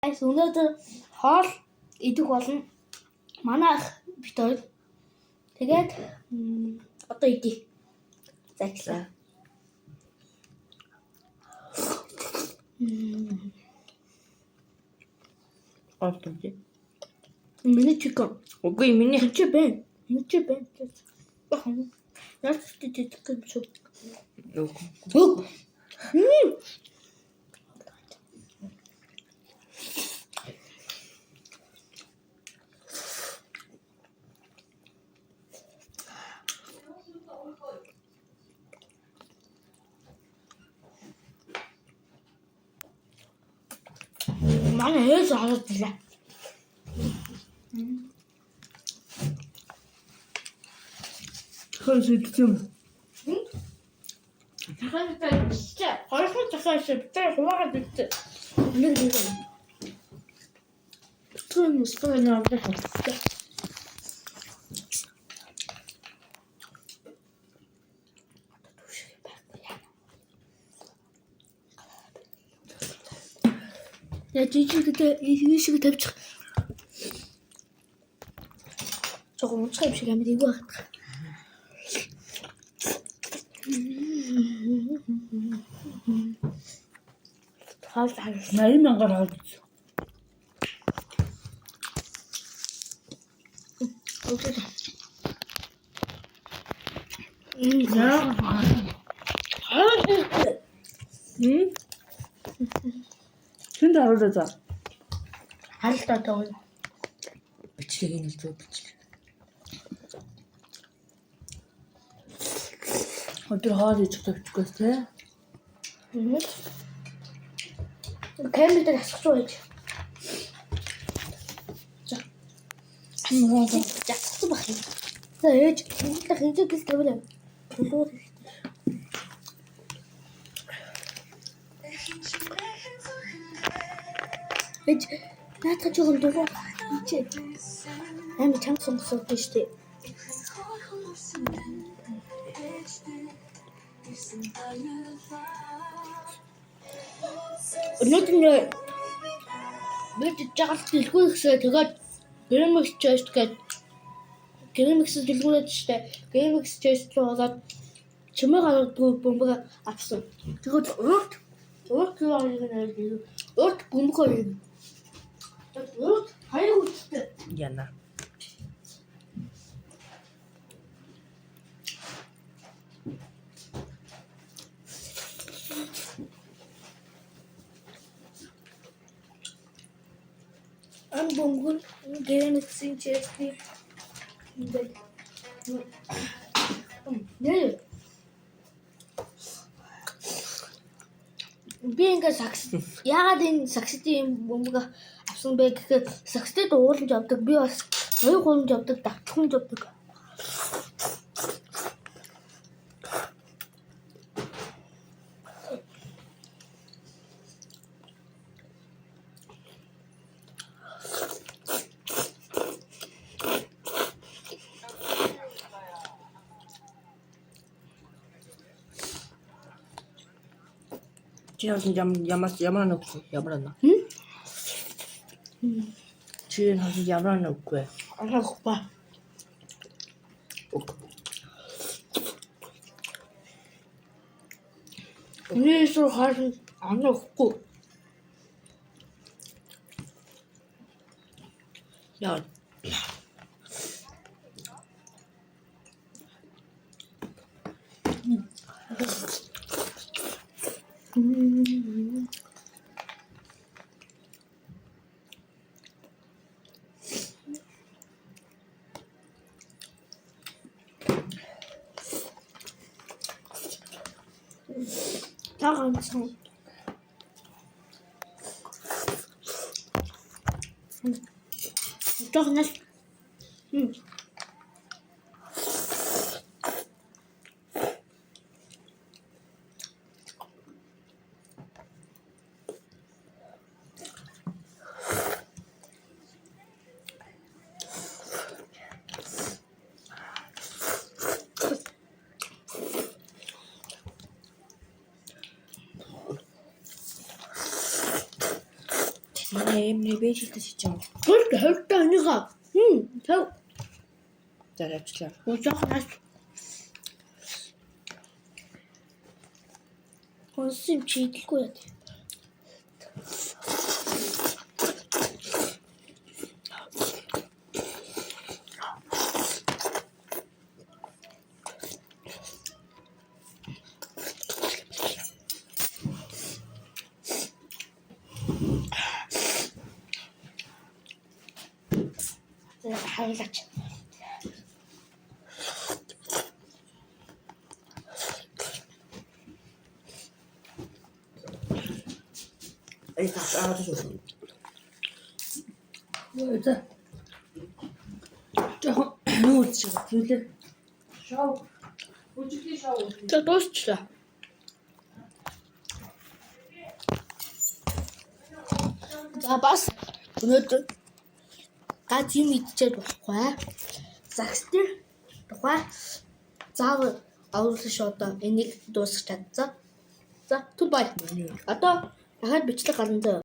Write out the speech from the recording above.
Өнөөдөр хоол идэх болно. Манай ах бит хоёр. Тэгээд одоо идэх. Загсаа. Офтонти. Миний чикэн. Үгүй миний Чи бэ? Чи бэ? Яаж ч чикэн шүү. Өг. Манай ээж харагдлаа. хөөсөдсөн. Захаа чи хоёрхан захаа шивтэй хуваагаад ирсэн. Нэг нэг. Түн стойн авдаг. Я жижигтэй ийшиг тавьчих. Жог унцгай юм шиг амар игүй багт. Хаалт 80,000-аар авч. окей. Тэнд харуулдаг за. Хаалтаа тоо. Бичлэг нь л зөв бичлэг. Өдөр хоол идэх төвчгөөс те. Камерыг асах шүү гэж. За. За бах. За ээж хинжээ гис тавлаа. Төлөөр. Ээж наатах жоохон дуруу. Чи амар чанга сонгосоод байна шүү дээ. Өнөөдөр бид жагалт дэлгүүр гэсээ тэгээд Gramix Chest гэдэг Gramix дэлгүүрээд штэ. Gramix Chest руу болоод чимээ гаргадгүй бомбог авсан. Тэгээд урт бомбог хоёр. Тэгээд хоёр үстэй. Яна. Ан бомбог Gramix Chest Nee. Би ингээ сакс яагаад энэ сакситын бомбог авсан бэ гэхээр сакстэй дуулж авдаг. Би бас хоёр гуулж авдаг, давтахын авдаг. Чи ямар нөхөв? Ямар нэ? Чи ямар нөхөв? Арахгүй. Нээсүр хаан анахгүй. Яа. Таганцсан. Тохнос. Nee. Эмнэ бэжэлтэй шиж юм. Гүрд хөлтөө энийгээ. Төв. За явчлаа. Уучах нас. Хонсын чийлэхгүй яа. Хайлаач. Эй таа шүү. За. Жоо нүүр шиг зүйлээ. Шоу. Үжигтэй шоу. За дуусчлаа. За бас өнөөдөр гац юм идчихэд болохгүй. Загстэй тухай заавал авуулсан шүү одоо энийг дуусгах чадсан. За түр бай. Одоо дахиад бичлэг гарна зөө.